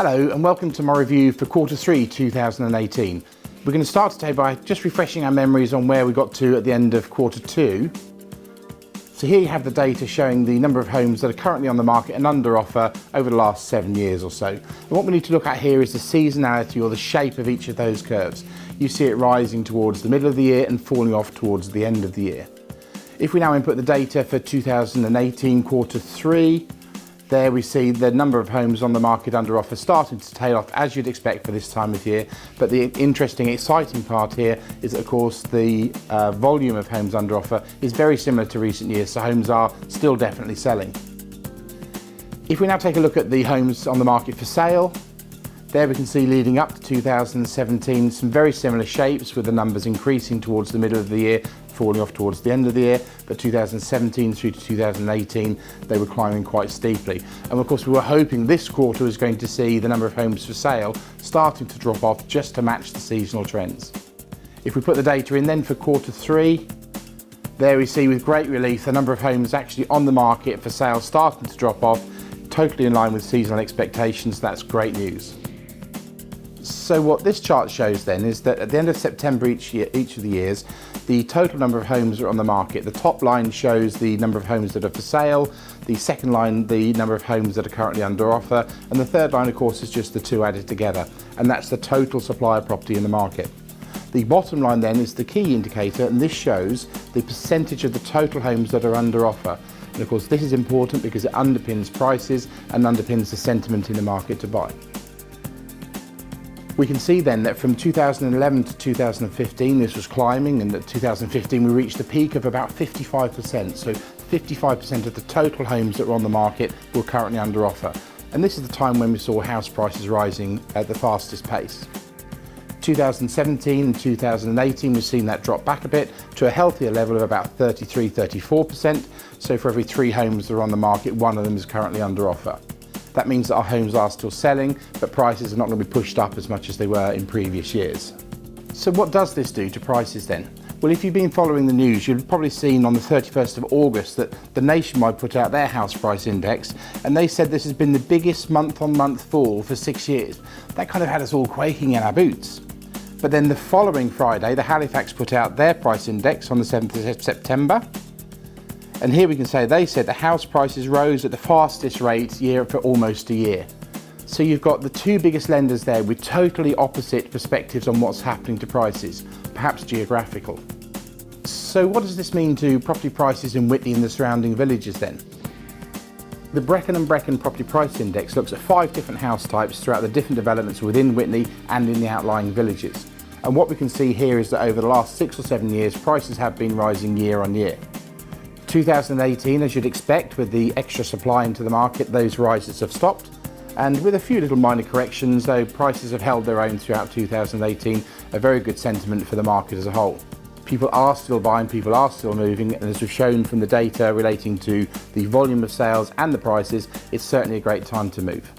Hello and welcome to my review for Q3 2018. We're going to start today by just refreshing our memories on where we got to at the end of Q2. So here you have the data showing the number of homes that are currently on the market and under offer over the last 7 years or so. And what we need to look at here is the seasonality or the shape of each of those curves. You see it rising towards the middle of the year and falling off towards the end of the year. If we now input the data for 2018 Q3, there we see the number of homes on the market under offer starting to tail off, as you'd expect for this time of year. But the interesting, exciting part here is that, of course, the volume of homes under offer is very similar to recent years, so homes are still definitely selling. If we now take a look at the homes on the market for sale, there we can see leading up to 2017 some very similar shapes, with the numbers increasing towards the middle of the year, falling off towards the end of the year, but 2017 through to 2018 they were climbing quite steeply. And of course we were hoping this quarter was going to see the number of homes for sale starting to drop off just to match the seasonal trends. If we put the data in then for Q3, there we see with great relief the number of homes actually on the market for sale starting to drop off, totally in line with seasonal expectations. That's great news. So what this chart shows then is that at the end of September each of the years, the total number of homes are on the market. The top line shows the number of homes that are for sale, the second line the number of homes that are currently under offer, and the third line of course is just the two added together, and that's the total supply of property in the market. The bottom line then is the key indicator, and this shows the percentage of the total homes that are under offer. And of course this is important because it underpins prices and underpins the sentiment in the market to buy. We can see then that from 2011 to 2015 this was climbing, and that 2015 we reached a peak of about 55%. So 55% of the total homes that were on the market were currently under offer. And this is the time when we saw house prices rising at the fastest pace. 2017 and 2018 we've seen that drop back a bit to a healthier level of about 33–34%. So for every 3 homes that are on the market, 1 of them is currently under offer. That means that our homes are still selling, but prices are not going to be pushed up as much as they were in previous years. So what does this do to prices then? Well, if you've been following the news, you've probably seen on the 31st of August that the Nationwide put out their house price index, and they said this has been the biggest month-on-month fall for 6 years. That kind of had us all quaking in our boots. But then the following Friday, the Halifax put out their price index on the 7th of September. And here we can say they said the house prices rose at the fastest rate for almost a year. So you've got the 2 biggest lenders there with totally opposite perspectives on what's happening to prices, perhaps geographical. So what does this mean to property prices in Witney and the surrounding villages then? The Breckon Breckon Property Price Index looks at 5 different house types throughout the different developments within Witney and in the outlying villages. And what we can see here is that over the last 6 or 7 years, prices have been rising year on year. 2018, as you'd expect, with the extra supply into the market, those rises have stopped, and with a few little minor corrections, though prices have held their own throughout 2018, a very good sentiment for the market as a whole. People are still buying, people are still moving, and as we've shown from the data relating to the volume of sales and the prices, it's certainly a great time to move.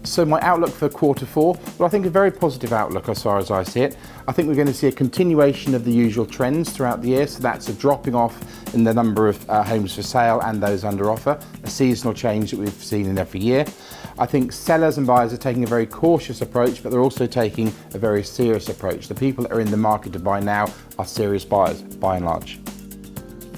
So my outlook for Q4, well, I think a very positive outlook as far as I see it. I think we're going to see a continuation of the usual trends throughout the year, so that's a dropping off in the number of homes for sale and those under offer, a seasonal change that we've seen in every year. I think sellers and buyers are taking a very cautious approach, but they're also taking a very serious approach. The people that are in the market to buy now are serious buyers, by and large.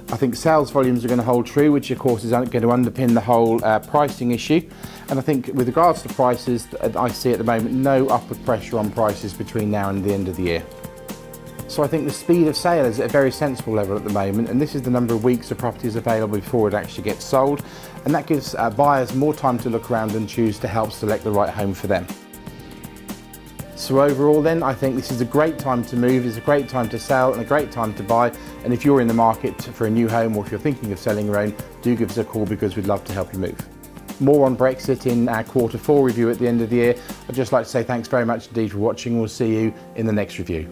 I think sales volumes are going to hold true, which of course is going to underpin the whole pricing issue. And I think with regards to prices, I see at the moment no upward pressure on prices between now and the end of the year. So I think the speed of sale is at a very sensible level at the moment, and this is the number of weeks the property is available before it actually gets sold, and that gives buyers more time to look around and choose to help select the right home for them. So overall then, I think this is a great time to move, it's a great time to sell and a great time to buy, and if you're in the market for a new home or if you're thinking of selling your own, do give us a call because we'd love to help you move. More on Brexit in our Q4 review at the end of the year. I'd just like to say thanks very much indeed for watching. We'll see you in the next review.